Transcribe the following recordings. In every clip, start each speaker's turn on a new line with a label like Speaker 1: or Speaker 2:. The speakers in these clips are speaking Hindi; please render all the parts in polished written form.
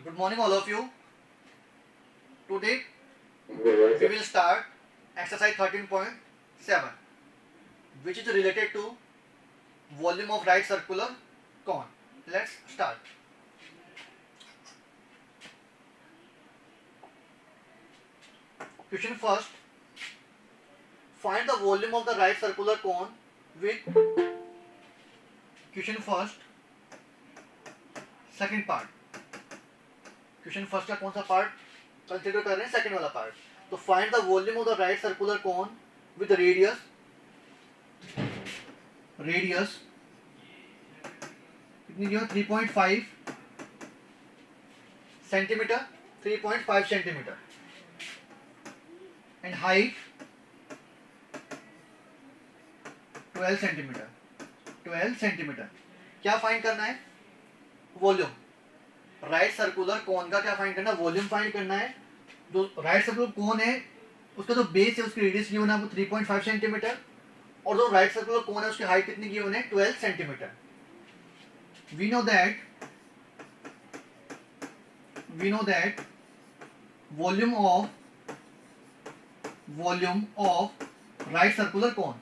Speaker 1: Good morning, all of you. Today we will start exercise 13.7, which is related to volume of right circular cone. Let's start. Question first. Find the volume of the right circular cone with question first second part. Question first का कौन सा पार्ट कंसीडर कर रहे हैं? सेकंड वाला पार्ट. तो find the volume of the right circular cone with radius कितनी दी है? 3.5 centimetre, 3.5 centimetre and height 12 centimetre. क्या फाइंड करना है? वॉल्यूम. राइट सर्कुलर कोन का क्या फाइंड करना है? वॉल्यूम फाइंड करना है. जो राइट सर्कुलर कोन है उसका जो बेस है उसकी रेडियस गिवन है वो 3.5 सेंटीमीटर और जो राइट सर्कुलर कोन है उसकी हाइट कितनी गिवन है? 12 centimetre. We know that volume of right circular cone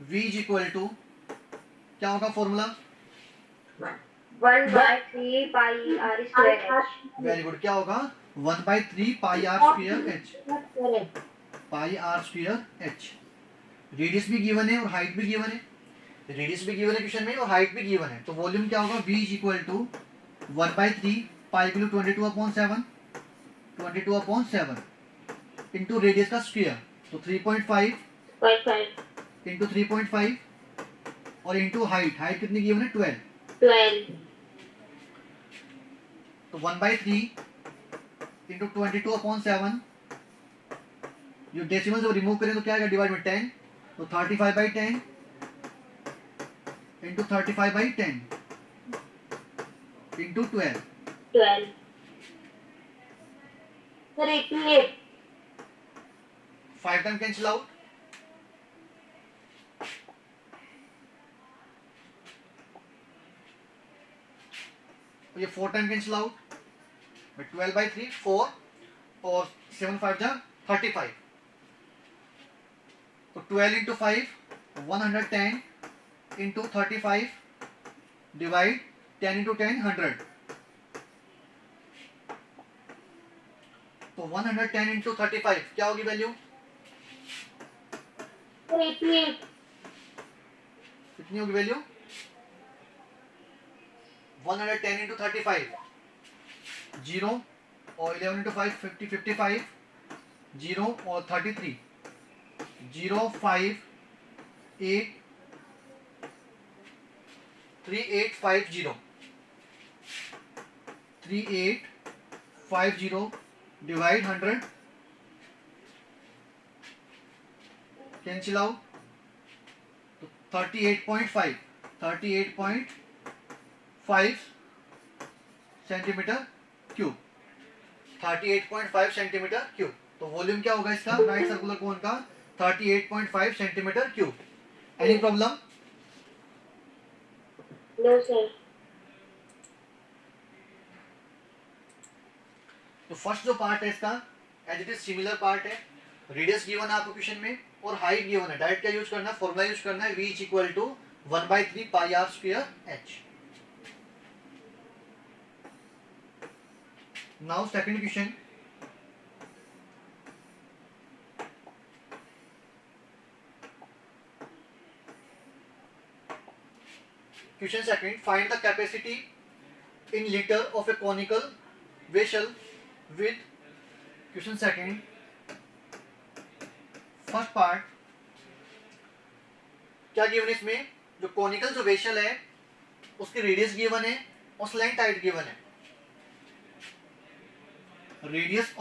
Speaker 1: V is equal to क्या होगा formula?
Speaker 2: 1/3 pi r square h.
Speaker 1: Very good. क्या होगा? 1/3 pi r square h. Radius भी गिवन है और हाइट भी गिवन है. क्वेश्चन में और हाइट भी गिवन है. तो वॉल्यूम क्या होगा? V is equal to 1/3 pi की 22/7 इंटू रेडियस का स्क्वायर. तो 3.5 इंटू 3.5 और इंटू हाइट कितनी गिवन है? 12. तो 1/3 इंटू 22/7 जो डेसिमल जब रिमूव करें तो क्या आएगा? डिवाइड में 10. तो 35/10 into 35/10 into 12.
Speaker 2: Sir, 88.
Speaker 1: 5 time cancel out. ये 4 टाइम कैंसिल आउट. 12/3 4 और 7 5 जा 35. तो 12 इंटू 5 110 इंटू 35 डिवाइड 10 इंटू 10 100. तो 110 इंटू 35 क्या होगी वैल्यू?
Speaker 2: 88.
Speaker 1: कितनी होगी वैल्यू? 110 इंटू 35 0 और 11 इंटू 5 50 55 0 और 33 0 5 8 3850 डिवाइड 100 कैंसिल आउट. तो 38.5 सेंटीमीटर क्यूब. 38.5 centimetre cube. तो वॉल्यूम क्या होगा इसका राइट सर्कुलर कोन का? 38.5 centimetre cube. Any problem?
Speaker 2: No, sir.
Speaker 1: तो फर्स्ट जो पार्ट है इसका as it is similar part है. रेडियस गिवन है आपको क्वेश्चन में और हाइट गिवन है. डायरेक्ट क्या यूज करना है? फॉर्मूला यूज करना है. V is equal to 1/3 pi r square h. Now second question. Question second. Find the capacity in liter of a conical vessel with question second. First part क्या गिवन है इसमें? जो कॉनिकल जो वेसल है उसकी रेडियस गिवन है और स्लैंट हाइट गिवन है. रेडियस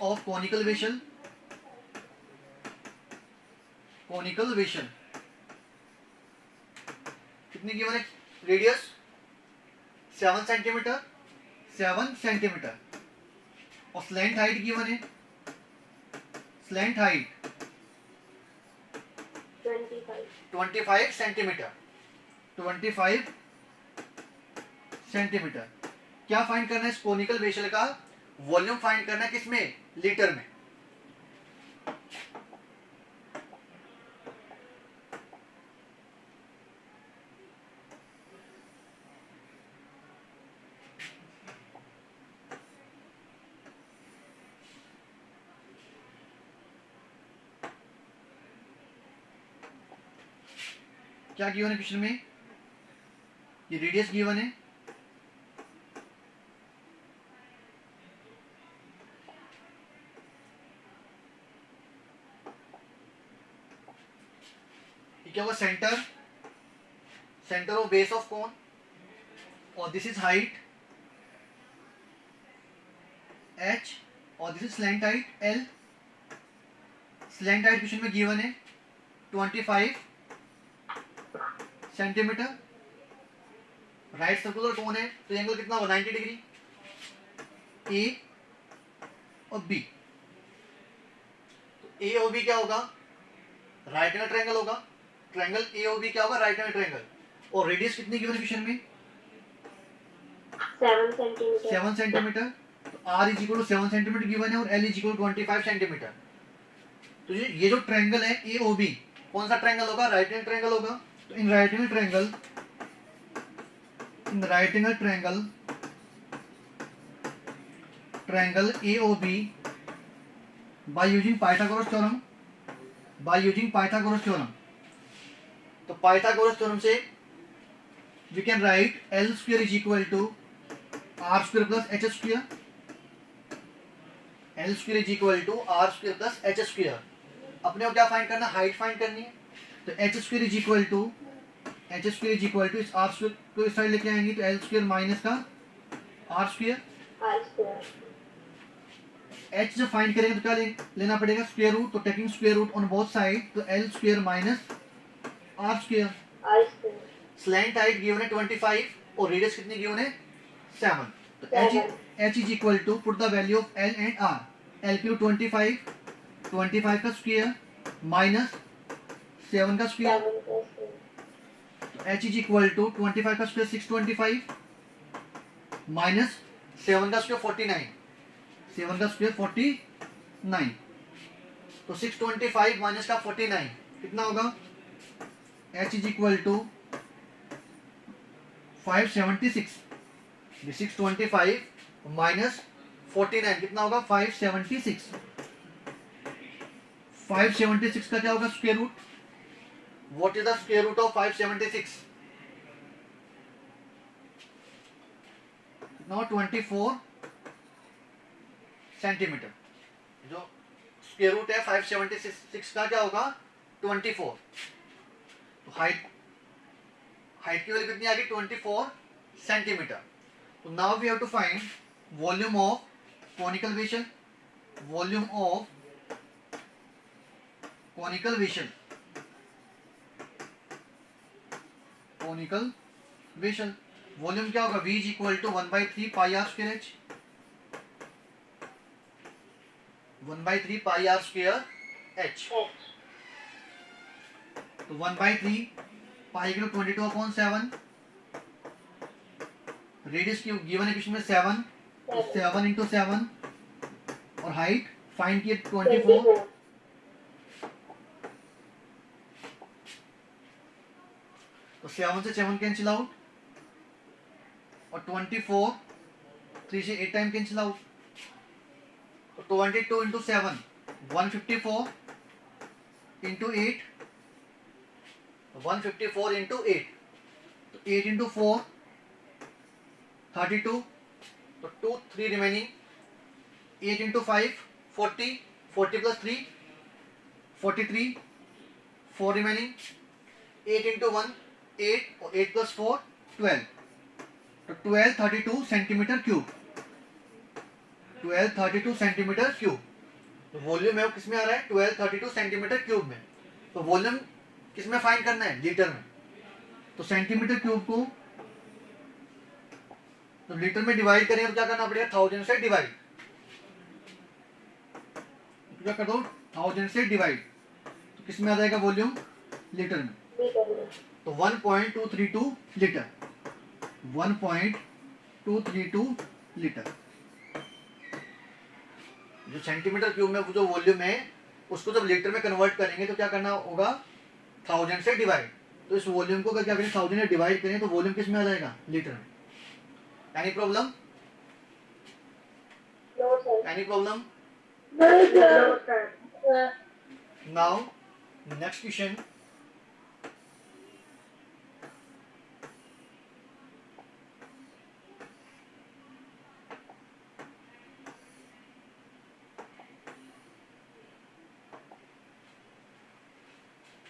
Speaker 1: ऑफ कॉनिकल वेसल कितनी गिवन है? रेडियस 7 सेंटीमीटर और स्लैंट हाइट गिवन है स्लैंट हाइट
Speaker 2: 25.
Speaker 1: 25 centimetre, 25 centimetre. क्या फाइंड करना है इस कोनिकल वेसल का? वॉल्यूम फाइंड करना है किसमें? लीटर में। क्या गिवन है क्वेश्चन में? ये रेडियस गिवन है, ये क्या होगा? Centre, centre of base of cone, और दिस इज हाइट h, और this is slant height l। Slant height question में गिवन है 25 सेंटीमीटर। राइट सर्कुलर कोन है तो एंगल कितना होगा? 90 डिग्री। ए और बी, तो ए और बी क्या होगा? राइट एंगल ट्रायंगल होगा। ट्रायंगल ए और बी क्या होगा? Right angle triangle. और रेडियस कितनी गिवन क्वेश्चन में?
Speaker 2: 7 centimeter.
Speaker 1: 7 सेंटीमीटर। तो are is equal to 7 centimetre given है, और L is equal to 25 centimetre. तो ये जो ट्रायंगल है ए ओ बी, कौन सा ट्रायंगल होगा? राइट एंगल ट्रायंगल होगा। तो in right angle triangle, in right angle triangle, triangle A O B, by using Pythagoras theorem, by using Pythagoras theorem. तो पाइथागोरस थ्योरम से we can write L square is equal to R square plus H square. L square is equal to R square plus H square. अपने को क्या फाइंड करना? हाइट फाइंड करनी है। तो H square is equal to, H square is equal to इस आर स्क्वायर को इस साइड लेके आएंगे तो एल स्क्वायर माइनस का R square.
Speaker 2: R square.
Speaker 1: H जब फाइंड करेंगे तो क्या लेना पड़ेगा? Square root. तो taking square root on both side, तो L square minus R square.
Speaker 2: R square.
Speaker 1: Slant height given है 25 और रेडियस कितनी गिवन है? 7। तो
Speaker 2: Seven.
Speaker 1: H is equal to, put the value of L and R. L Q 25, 25 का स्क्वायर माइनस 7 का स्क्वायर।
Speaker 2: 7 plus 2.
Speaker 1: तो एच इज इक्वल टू 25 का स्क्वायर 625 माइनस 7 का स्क्वायर 49, 7 का स्क्वायर 49। तो 625 माइनस का 49 कितना होगा? H is equal to 576। 625 minus 49 कितना होगा? 576। 576 का क्या होगा? Square root. What is the square root of 576? कितना? 24 सेंटीमीटर। जो स्क्वायर रूट है 576 का क्या होगा? 24। तो हाइट की वैल्यू कितनी आ गई? 24 सेंटीमीटर। तो now we have to find volume of conical vessel. Volume of conical vessel, conical vessel volume क्या होगा? V is equal to 1/3 pi are square H, 1/3 pi are square H. तो 1/3 पाई किलो 22/7। रेडियस की गिवन है क्वेश्चन में 7, तो 7 इंटू 7, और हाइट फाइंड किए 24। तो 7 से 7 कैंसिल आउट, और 24 3 से 8 टाइम कैंसिल आउट। तो 22 इंटू 7 154 इंटू 8, 154 इंटू 8, तो 8 इंटू 4 32, तो 2 3 remaining. 8 into 5 40, 40 plus 3 43, 4 remaining. 8 into 1 8, और 8 प्लस 4 12, तो 1232 सेंटीमीटर क्यूब, 1232 सेंटीमीटर क्यूब। तो वॉल्यूम है वो किस में आ रहा है? 1232 सेंटीमीटर क्यूब में। तो वॉल्यूम किस में फाइंड करना है? लीटर में। तो सेंटीमीटर क्यूब को तो लीटर में डिवाइड करें तो क्या करना पड़ेगा? 1000 से डिवाइड। क्या कर दो? 1000 से डिवाइड, तो किस में आ जाएगा वॉल्यूम? लीटर में।
Speaker 2: लीटर में।
Speaker 1: तो 1.232 लीटर, 1.232 लीटर। जो सेंटीमीटर क्यूब में जो वॉल्यूम है उसको जब लीटर में कन्वर्ट करेंगे तो क्या करना होगा? 1000 से डिवाइड। तो इस वॉल्यूम को अगर क्या करें 1000 से डिवाइड करें तो वॉल्यूम किस में आ जाएगा? लीटर में। Any problem?
Speaker 2: No sir.
Speaker 1: Any problem?
Speaker 2: No sir.
Speaker 1: Now next question.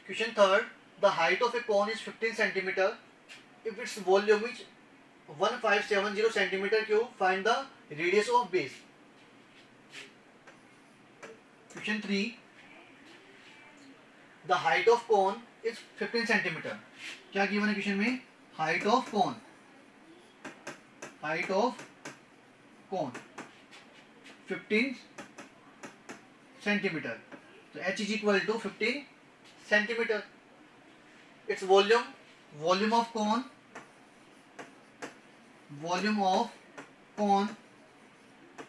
Speaker 1: Question third, the height of a cone is 15 centimeter. If its volume is 1570 centimeter cube, find the radius of base. Question 3, the height of cone is 15 centimeter. क्या given है क्वेश्चन में? Height of cone, height of cone 15 centimeter. So h is equal to 15 centimeter. Its volume, volume of cone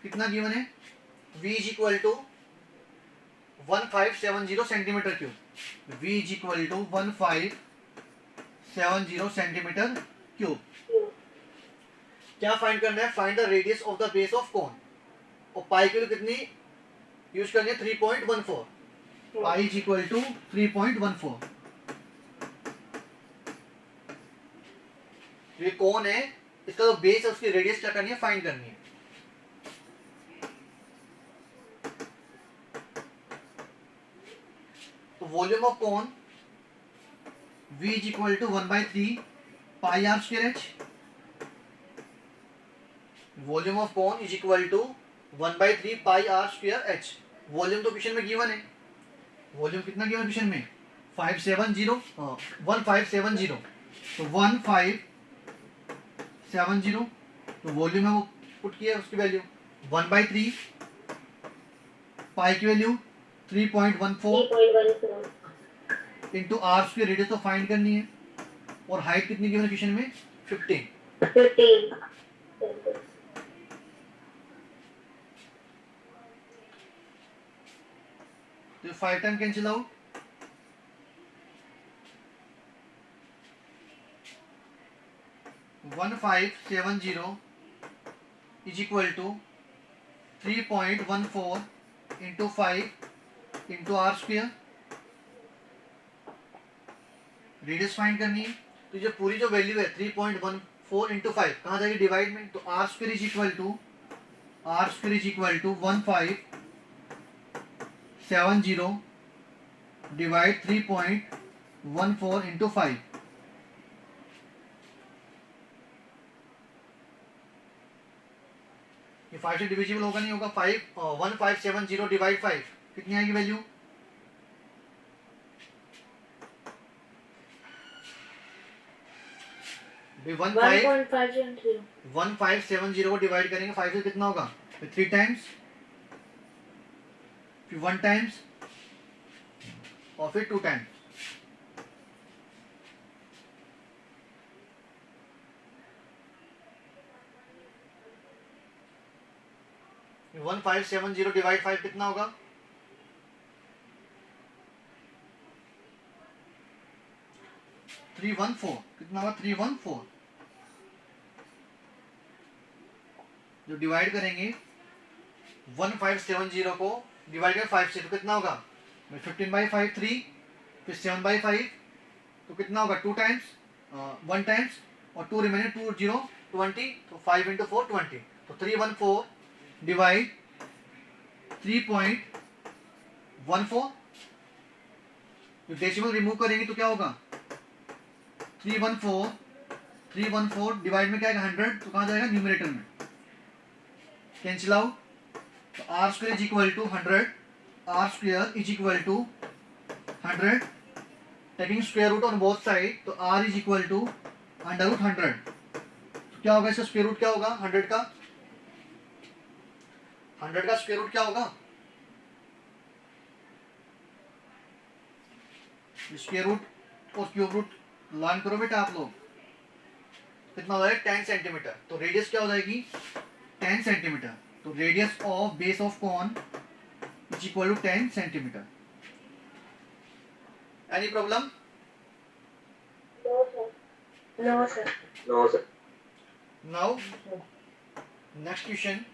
Speaker 1: कितना गिवन है? V is equal to 1570 centimetre cube. V is equal to 1570 centimetre cube. क्या फाइंड करना है? Find the radius of the base of cone. और पाई की कितनी यूज करनी है? 3.14। Pi is equal to 3.14। ये कौन है, इसका जो बेस है उसकी रेडियस क्या करनी है? फाइंड करनी है। तो volume of cone V is equal to 1/3 pi are square H. Volume of cone is equal to 1/3 pi are square H. Volume तो क्वेश्चन में गिवन है। वॉल्यूम कितना गिवन क्वेश्चन में? 1570 1570। तो 1570 तो वॉल्यूम है वो पुट किया, उसकी वैल्यू 1/3 पाई की value 3.14
Speaker 2: 3.14
Speaker 1: into R square. Radius तो फाइंड करनी है। और हाइट कितनी गिवन क्वेश्चन में? 15।
Speaker 2: 15
Speaker 1: तो 5 time cancel out. One 570 is equal to 3.14 into 5 into R square. Radius find करनी है। तो जो पूरी जो वैल्यू है 3.14 इंटू 5 कहाँ जाएगी? डिवाइड में। तो are square is equal to 1570 divide 3.14 into 5। ये 5 से डिविजिबल होगा नहीं होगा? 1570 डिवाइड 5 कितनी आएगी वैल्यू? 1570 को डिवाइड करेंगे 5 से कितना होगा? फिर 3 टाइम्स, फिर 1 टाइम्स और फिर 2 टाइम्स। वन 1570 डिवाइड 5 कितना होगा? 314। कितना होगा? 314। जो डिवाइड करेंगे 1570 को डिवाइड करें 5 से तो कितना होगा? 15/5 3, फिर 7/5 तो कितना होगा? 2 टाइम्स 1 टाइम्स और 2 रिमेनिंग 2 0 20। तो 5 इंटू 4 20। तो 314 डिवाइड 3.14। जो डेसिमल रिमूव करेंगे तो क्या होगा? 314 डिवाइड में क्या आएगा? 100। तो कहाँ जाएगा? न्यूमरेटर में। Cancel out. तो are square is equal to 100। R square is equal to 100 taking square root on both side. तो आर इज इक्वल टू √100। तो क्या होगा? इसका स्क्वायर रूट क्या होगा? 100 का स्क्वायर रूट क्या होगा? स्क्वायर रूट और क्यूब रूट लर्न करो बेटा आप लोग। कितना हो जाएगा 10 सेंटीमीटर। तो रेडियस क्या हो जाएगी 10 सेंटीमीटर। तो radius of base of cone is equal to 10 centimetre. Any problem?
Speaker 2: No, sir. No, sir.
Speaker 3: No, sir.
Speaker 1: Now next question.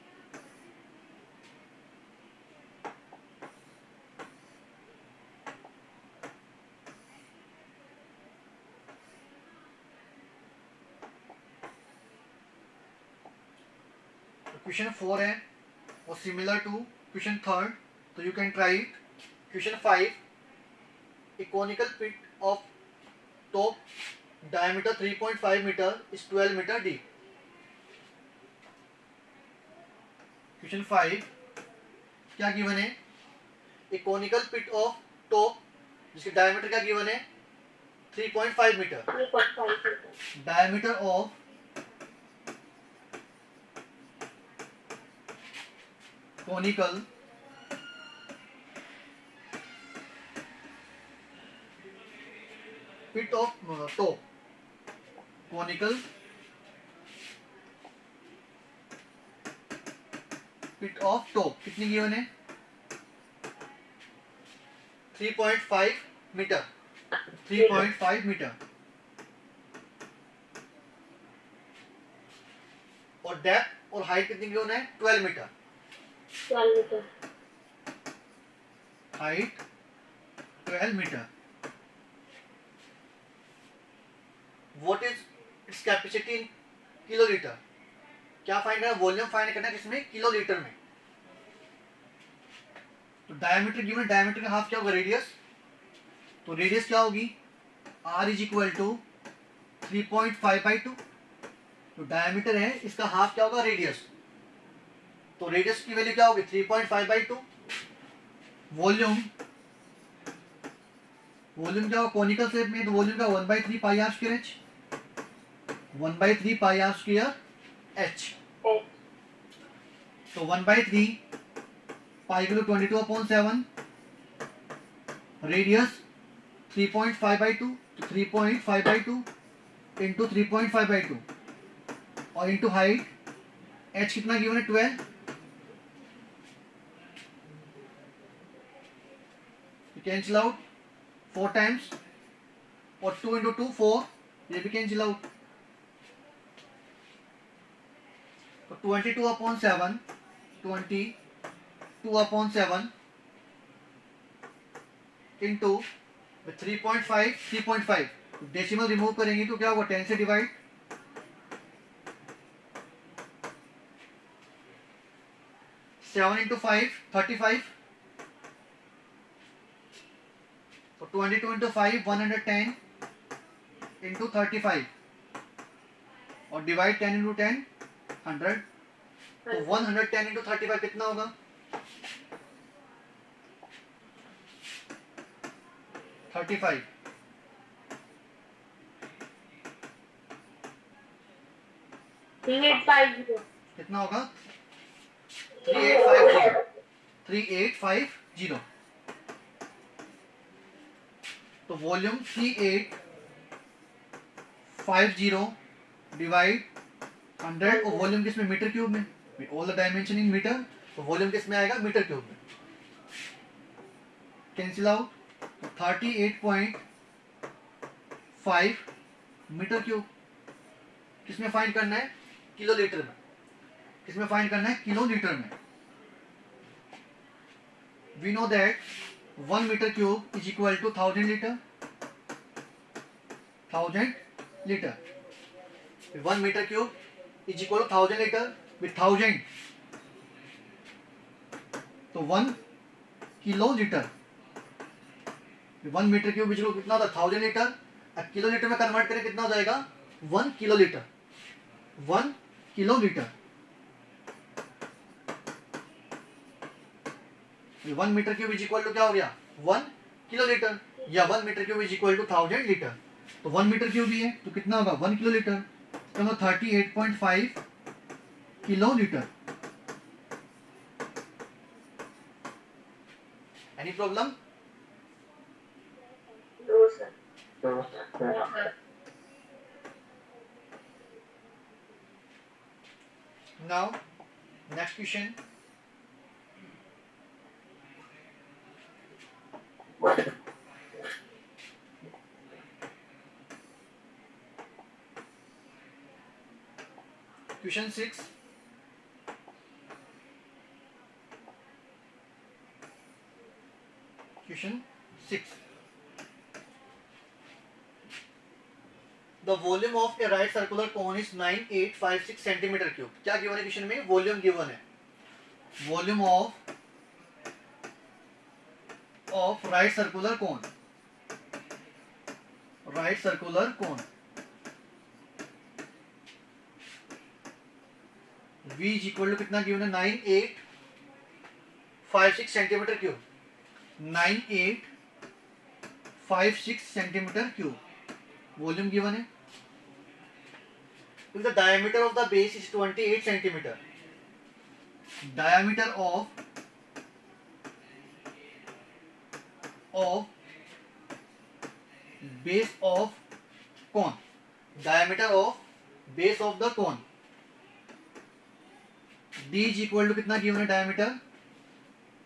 Speaker 1: Question 4 है और सिमिलर टू क्वेश्चन 3, तो you can try it. Question 5, a conical pit of top diameter 3.5 meter is 12 meter deep. Question 5 क्या गिवन है? a conical pit of top जिसके डायमीटर क्या गिवन है 3.5 metre.
Speaker 2: 3.5 meter.
Speaker 1: Diameter of conical pit of top, conical pit of top कितनी गिवन है 3.5 मीटर। 3.5 मीटर और डेप्थ और हाइट कितनी गिवन है 12 metre.
Speaker 2: 12 meter.
Speaker 1: Height 12 metre. What is its capacity in kilolitre? क्या फाइंड करना? वॉल्यूम फाइंड करना है किसमें? किलोलीटर में। तो डायमीटर गिवन, डायमीटर का हाफ क्या होगा रेडियस। तो रेडियस क्या होगी r इज इक्वल टू 3.5/2। तो डायमीटर है इसका हाफ क्या होगा रेडियस। तो रेडियस की वैल्यू क्या होगी 3.5/2। वॉल्यूम, वॉल्यूम क्या होगा कॉनिकल शेप में, तो वॉल्यूम का 1/3 pi are square H. 1/3 pi are square H. तो 1/3 पाई किलो 22/7, रेडियस 3.5/2। तो 3.5/2 इंटू 3.5/2 और इंटू हाइट एच कितना गिवन है 12। कैंसिल आउट 4 टाइम्स और 2 इंटू 2 4, ये भी कैंसिल आउट। तो 22/7 22/7 इंटू 3.5 डेसिमल रिमूव करेंगे तो क्या होगा 10 से डिवाइड। 7 इंटू 5 35। तो 22 इंटू 5 110 इंटू 35 और डिवाइड 10 इंटू 10 100। तो 110 इंटू 35 कितना होगा 35। कितना होगा 3850। तो वॉल्यूम 3850 डिवाइड 100 और वॉल्यूम किसमें मीटर क्यूब में। All the dimension in metre. तो वॉल्यूम किसमें आएगा मीटर क्यूब में। Cancel out 38.5 metre cube. किसमें फाइंड करना है किलोलीटर में। किसमें फाइंड करना है किलोलीटर में। We know that 1 metre cube is equal to 1000 litre. 1000 litre 1 metre cube is equal to 1000 litre with 1000। तो 1 kilolitre 1 metre cube is equal कितना होता है 1000 लीटर। अब किलो लीटर में कन्वर्ट करें कितना हो जाएगा 1 kilolitre. 1 kilolitre 1 metre cube is equal to क्या हो गया 1 किलो लीटर, या 1 metre cube is equal to 1000 litre. तो 1 मीटर क्यूब ही है तो कितना होगा 1 किलो लीटर। तो 38.5 kilo litre. Any problem?
Speaker 2: No, sir.
Speaker 1: Now, next question. Question 6. Question 6. The volume of a right circular cone is 9856 centimeter cube. क्या गिवन है क्वेश्चन में? वॉल्यूम गिवन है. Volume of right circular cone. Right circular cone. V is equal to कितना गिवन है? 9856 centimetre cube. 9856 centimetre cube volume given है. If the diameter of the base is 28 centimeter, diameter of base of cone, diameter of base of the cone, D is equal to कितना गिवन है? diameter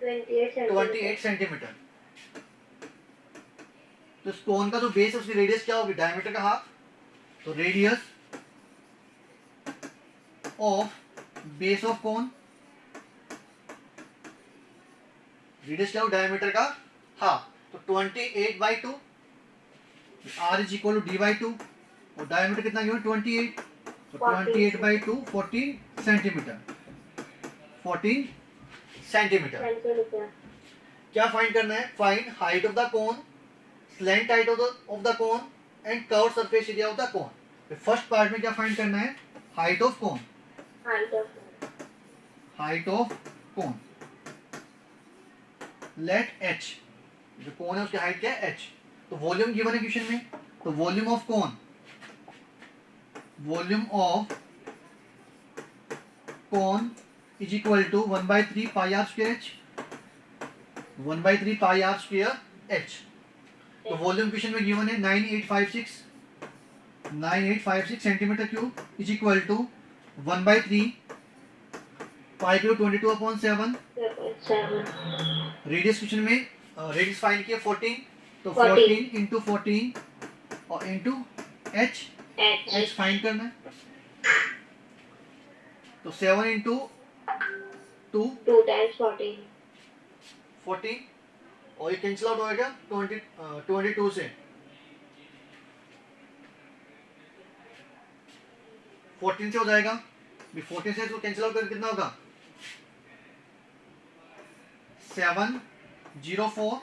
Speaker 1: 28 centimetre. तो इस कोन का जो बेस है उसकी रेडियस क्या होगी? डायमीटर का हाफ. तो radius of base of cone, radius क्या हो? डायमीटर का हाफ. तो 28/2. R is equal to D/2 और डायमीटर कितना गिवन? 28. तो 28/2 14 सेंटीमीटर. 14 सेंटीमीटर. क्या फाइंड करना है? Find height of the cone, slant height of the cone and curve surface area of the cone. First part में क्या फाइंड करना है? Height of cone. Height of cone. Let h, जो कोन है उसकी हाइट क्या है? h. तो वॉल्यूम गिवन है क्वेश्चन में. तो volume of cone, volume of cone is equal to 1/3 pi are square h. 1/3 pi are square h. तो वॉल्यूम क्वेश्चन में गिवन है 9856 centimetre cube is equal to 1/3 pi cube 22/7. Radius question में रेडियस फाइंड किया 14. तो 14 इंटू 14 और इंटू h फाइंड करना है. तो 7 इंटू 2
Speaker 2: times 14.
Speaker 1: 14 और ये कैंसिल आउट होएगा 22 से. 14 से हो जाएगा. 14 से इसको कैंसिल आउट करके कितना होगा? 704.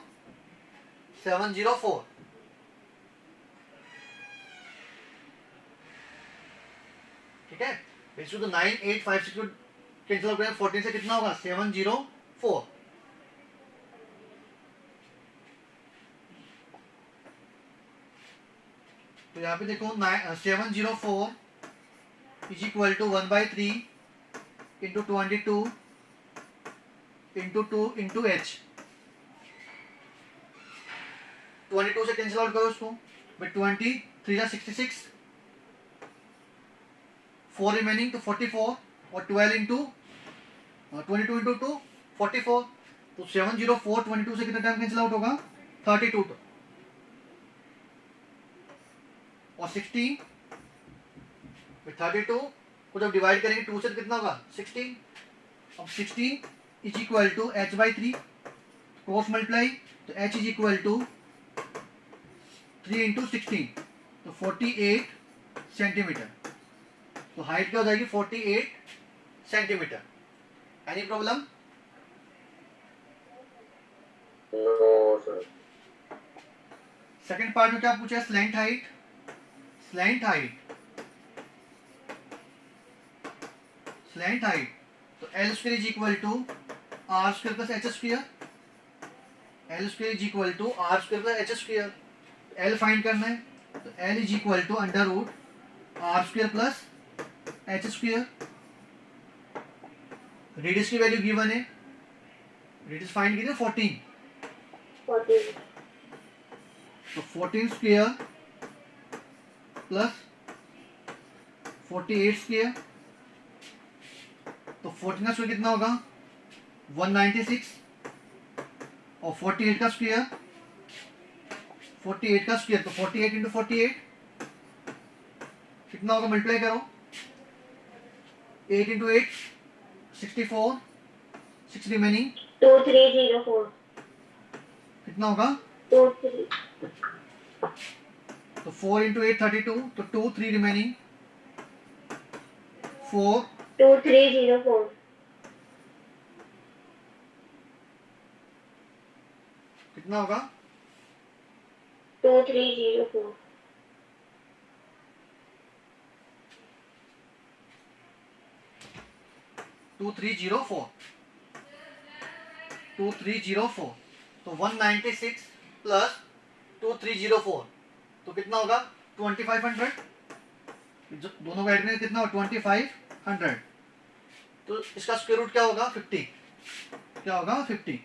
Speaker 1: ठीक है. इसको तो 9856 को कैंसिल आउट करें 14 से कितना होगा? 704. तो यहाँ पे देखो 704 is equal to 1/3 into 22 into 2 into h. 22 से कैंसिल आउट करो उसको. 23 जा 66, 4 रिमेनिंग तो 44 और 12 इंटू 22 इंटू 2 44. तो 704 22 से कितना टाइम कैंसिल आउट होगा? 32. और 16 with 32 को जब डिवाइड करेंगे 2 से तो कितना होगा? 16. अब 16 is equal to h/3 cross multiply. तो h is equal to 3 into 16 तो 48 सेंटीमीटर. तो हाइट क्या हो जाएगी? 48 centimetre. Any problem?
Speaker 2: No, sir.
Speaker 1: Second part में क्या पूछा है? Slant height. स्लैंट हाइट तो L square is equal to R square plus H square. L square is equal to R square plus H square. L find करना है. तो L is equal to under root R square plus H square. Radius की वैल्यू गिवन है. रेडियस फाइंड कीजिए 14.
Speaker 2: 14.
Speaker 1: तो 14 स्क्वायर प्लस 48 स्क्वायर, तो 14 का स्क्वायर कितना होगा 196 और 48 का स्क्वायर 48 का स्क्वायर, तो 48 इंटू 48 कितना होगा, मल्टीप्लाई करो 8 इंटू 8 64, 6 रिमेनिंग
Speaker 2: 2304
Speaker 1: कितना होगा,
Speaker 2: 23
Speaker 1: तो 4 इंटू 8 32, तो 2 3 रिमेनिंग 4
Speaker 2: 2304
Speaker 1: कितना होगा
Speaker 2: 2304
Speaker 1: 2304 2304, तो 196 प्लस 2304 तो कितना होगा 2500, दोनों का एडिशन कितना होगा 2500, तो इसका स्क्वायर रूट क्या होगा 50, क्या होगा 50,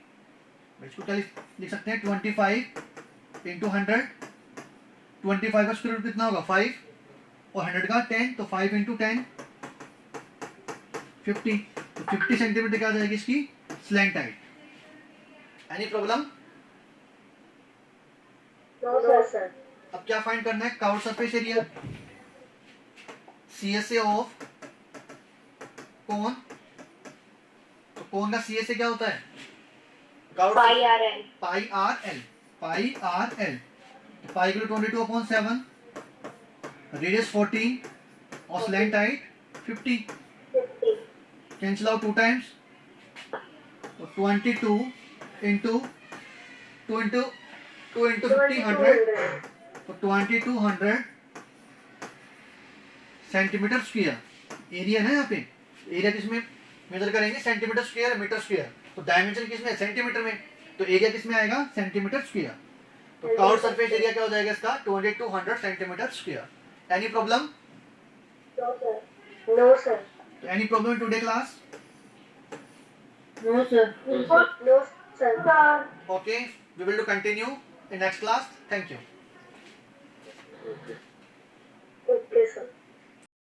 Speaker 1: इसको क्या लिख सकते हैं 25 इंटू 100, 25 का स्क्वायर रूट कितना होगा 5 और 100 का 10, तो 5 इंटू 10 50, तो 50 सेंटीमीटर क्या आ जाएगी इसकी slant height. Any problem?
Speaker 2: No sir.
Speaker 1: अब क्या फाइंड करना है, curved surface area CSA of cone, तो कोन का CSA क्या होता है
Speaker 2: pi R L
Speaker 1: pi R L, pi R L, तो पाई के लिए 22/7, रेडियस 14 और slant height 50,
Speaker 2: 50
Speaker 1: cancel out 2 times, तो 22 इंटू 2 इंटू 50 100, तो 2200 सेंटीमीटर स्क्वायर एरिया है ना, यहाँ पे एरिया किसमें मेजर करेंगे सेंटीमीटर स्क्वायर मीटर स्क्वायर, तो डायमेंशन किसमें सेंटीमीटर में, तो एरिया किसमें आएगा सेंटीमीटर स्क्वायर, तो कर्व्ड सरफेस एरिया क्या हो जाएगा इसका 2200 centimetre square. Any problem?
Speaker 2: No sir
Speaker 1: any problem in today class?
Speaker 2: No sir
Speaker 1: Okay, we will do continue in next class. Thank you.